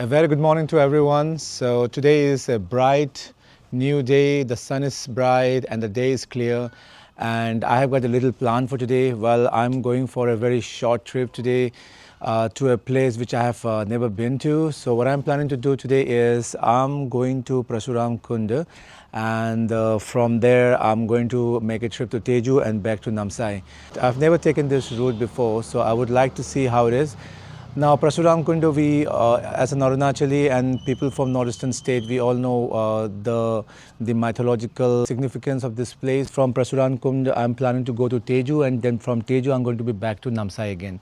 A very good morning to everyone. So today is a bright new day. The sun is bright and the day is clear. And I have got a little plan for today. Well, I'm going for a very short trip today to a place which I have never been to. So what I'm planning to do today is I'm going to PARSHURAM KUND, and from there I'm going to make a trip to Teju and back to Namsai. I've never taken this route before, so I would like to see how it is. Now, PARSHURAM KUND, we as an Arunachali and people from northeastern state, we all know the mythological significance of this place. From PARSHURAM KUND, I'm planning to go to Teju, and then from Teju, I'm going to be back to Namsai again.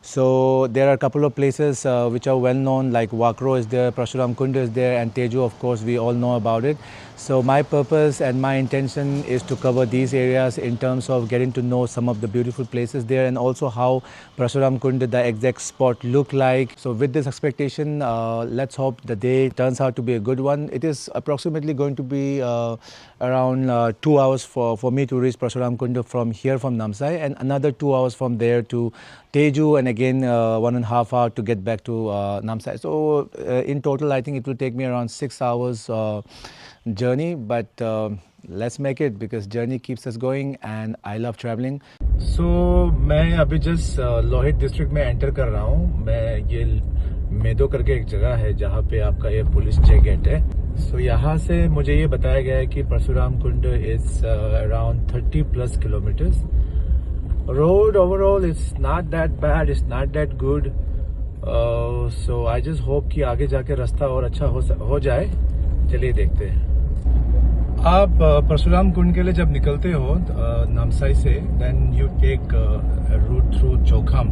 So there are a couple of places which are well known, like Wakro is there, PARSHURAM KUND is there, and Teju, of course, we all know about it. So my purpose and my intention is to cover these areas in terms of getting to know some of the beautiful places there, and also how PARSHURAM KUND, the exact spot, look like. So with this expectation, let's hope the day turns out to be a good one. It is approximately going to be around 2 hours for me to reach PARSHURAM KUND from here, from Namsai, and another 2 hours from there to Teju, and again 1.5 hours to get back to Namsai. So in total, I think it will take me around 6 hours journey, but let's make it, because journey keeps us going and I love traveling. So मैं अभी just Lohit district में enter कर रहा हूँ. मैं ये मेदो करके एक जगह है जहाँ पे आपका ये पुलिस चेक गेट है. सो यहाँ से मुझे ये बताया गया है कि Parshuram Kund is around 30+ kilometres. Road overall it's not that bad, it's not that good. So I just hope कि आगे जाके रास्ता और अच्छा हो जाए. चलिए देखते हैं. आप परशुराम कुंड के लिए जब निकलते हो नामसाई से, then you take route through Chowkham.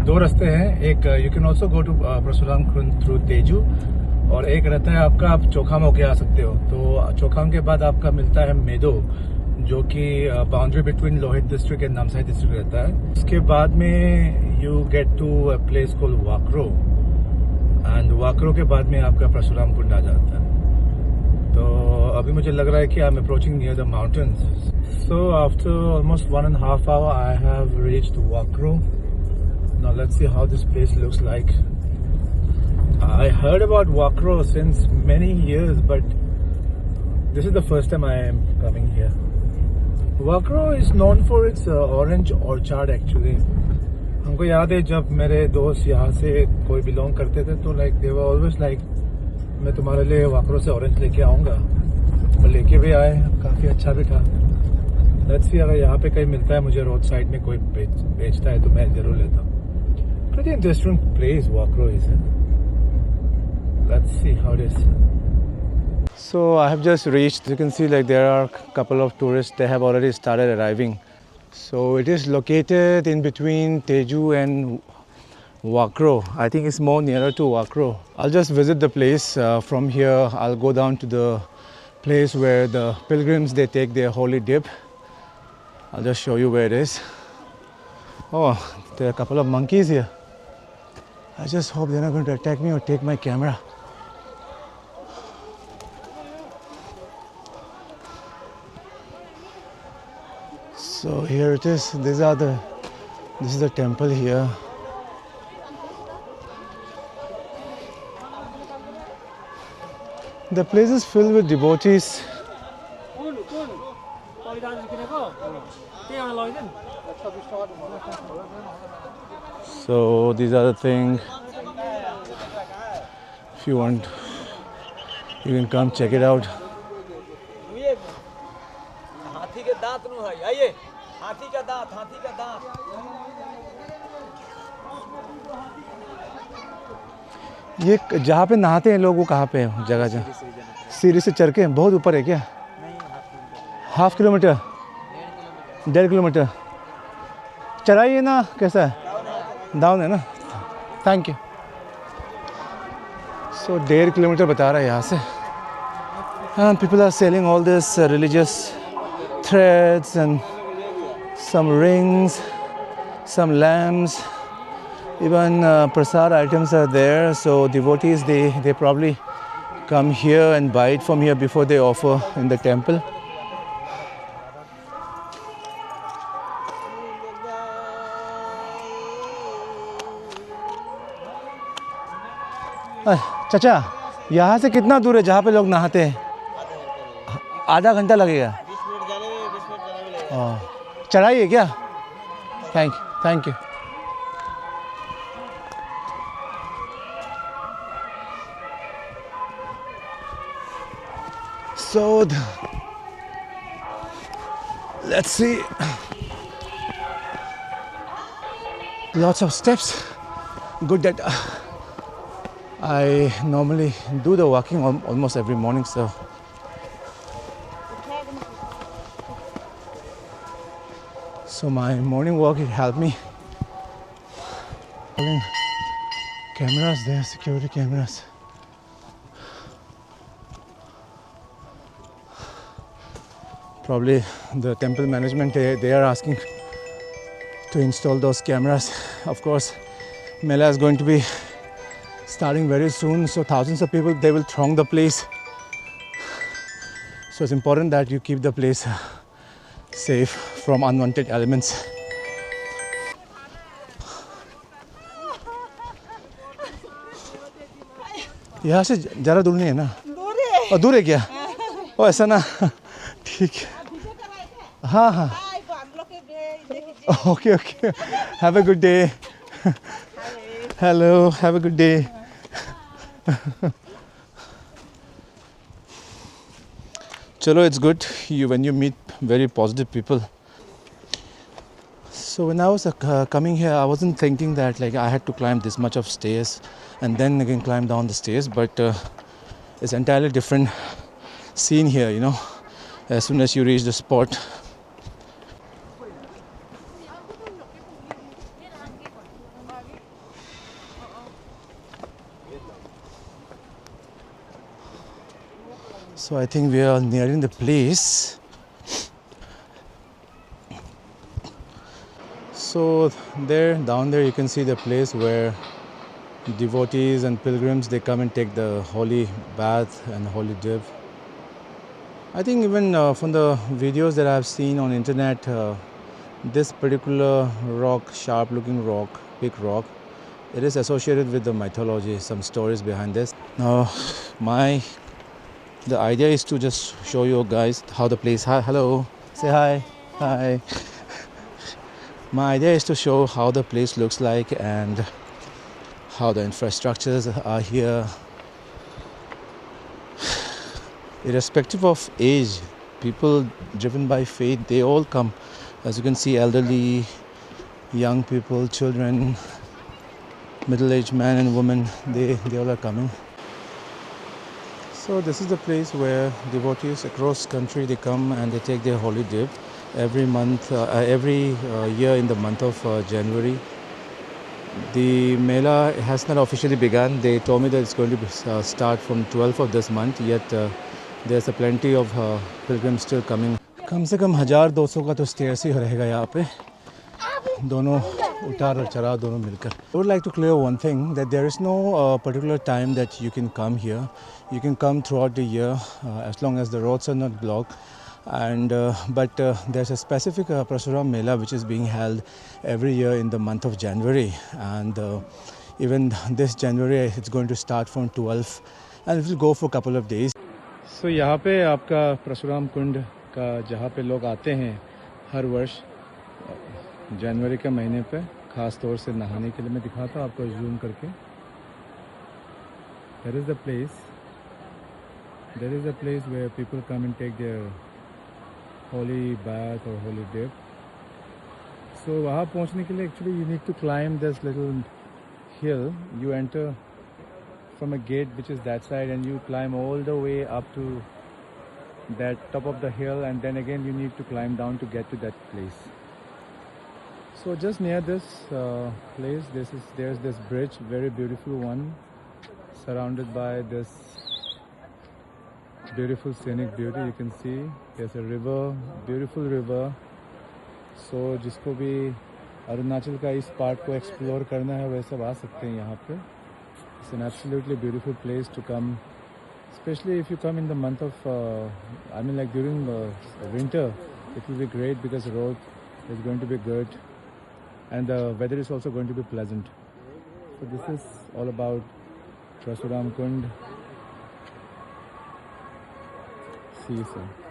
दो रास्ते हैं. एक you can also go to Parshuram Kund through Tezu, और एक रहता है आपका आप चौखाम होके आ सकते हो. तो चौखाम के बाद आपका मिलता है मेदो, जो कि boundary between Lohit district and Namsai district रहता है. उसके बाद में you get to a place called Wakro, and Wakro के बाद में आपका परशुराम कुंड आ जाता है. तो अभी मुझे लग रहा है कि I am approaching near the mountains. So after almost 1.5 hours I have reached Wakro. Now let's see how this place looks like. I heard about Wakro since many years, but this is the first time I am coming here. Wakro is known for its orange orchard actually. हमको याद है जब मेरे दोस्त यहाँ से कोई belong करते थे, तो like they were always like, मैं तुम्हारे लिए वाकरो से ऑरेंज लेके आऊँगा. और लेके भी आए, काफ़ी अच्छा भी था. लेट्स सी, अगर यहाँ पे कहीं मिलता है मुझे रोड साइड में कोई बेचता है तो मैं ज़रूर लेता हूँ. Pretty interesting place Wakro is. Let's see how it is. So I have just reached. You can see like there are a couple of tourists. They have already started arriving. So it is located in between Teju and Wakro. I think it's more nearer to Wakro. I'll just visit the place from here. I'll go down to the place where the pilgrims, they take their holy dip. I'll just show you where it is. Oh, there are a couple of monkeys here. I just hope they're not going to attack me or take my camera. So here it is. This is the temple here. The place is filled with devotees. So these are the things. If you want, you can come check it out. ये जहाँ पे नहाते हैं लोग, वो कहाँ पे है जगह? जहाँ सीढ़ी से चढ़ के बहुत ऊपर है क्या? 1/2 किलोमीटर, 1.5 किलोमीटर चढ़ाई है ना? कैसा है? डाउन है ना? Thank you. सो 1.5 किलोमीटर बता रहा है यहाँ से. And people are selling all this religious threads and some rings, some lamps, even prasad items are there. So devotees, they probably come here and buy it from here before they offer in the temple. चाचा यहाँ से कितना दूर है जहाँ पे लोग नहाते हैं? आधा घंटा लगेगा। 20 मिनट जाने में 20 मिनट जाने में लगेगा। चढ़ाई है क्या? Thank you. So let's see. Lots of steps. Good that I normally do the walking almost every morning, so my morning walk, it helped me. Cameras there, security cameras. Probably the temple management, they are asking to install those cameras. Of course, Mela is going to be starting very soon, so thousands of people, they will throng the place. So it's important that you keep the place safe from unwanted elements. यहाँ से ज़्यादा दूर नहीं है ना? दूर है क्या? ओ ऐसा ना, ठीक है। हाँ okay. Have a good day. Hello, have a good day. Chalo, it's good when you meet very positive people. So when I was coming here, I wasn't thinking that like I had to climb this much of stairs and then again climb down the stairs, but it's entirely different scene here, you know, as soon as you reach the spot. So I think we are nearing the place. So down there you can see the place where devotees and pilgrims, they come and take the holy bath and holy dip. I think even from the videos that I've seen on internet, this particular rock, sharp looking rock, big rock, it is associated with the mythology, some stories behind this. Now the idea is to just show you guys how the place, hello, say hi. My idea is to show how the place looks like and how the infrastructures are here. Irrespective of age, people driven by faith, they all come. As you can see, elderly, young people, children, middle-aged men and women, they all are coming. So this is the place where devotees across country, they come and they take their holy dip every month, every year in the month of January. The Mela has not officially begun. They told me that it's going to start from 12th of this month, yet there's a plenty of pilgrims still coming. कम से कम 1,200 का तो stairs ही रहेगा यहाँ पे, दोनों उतार और चढ़ाव दोनों मिलकर. I would like to clear one thing, that there is no particular time that you can come here. You can come throughout the year as long as the roads are not blocked. And but there's a specific PARSHURAM Mela which is being held every year in the month of January, and even this January it's going to start from 12th and it will go for a couple of days. So यहाँ पे आपका परशुराम कुंड का जहाँ पे लोग आते हैं हर वर्ष जनवरी के महीने पे, ख़ास तौर से नहाने के लिए. मैं दिखाता हूँ आपको जूम करके. There is a place where people come and take their holy bath or holy dip. So वहाँ पहुँचने के लिए actually you need to climb this little hill. You enter from a gate which is that side and you climb all the way up to that top of the hill, and then again you need to climb down to get to that place. So just near this place, there's this bridge, very beautiful one, surrounded by this beautiful scenic beauty. You can see there's a river, beautiful river. So जिसको भी अरुणाचल का इस part को explore करना है वह सब आ सकते हैं यहाँ पे. It's an absolutely beautiful place to come, especially if you come in the month of I mean like during winter. It will be great because the road is going to be good and the weather is also going to be pleasant. So this is all about Parshuram Kund. See you soon.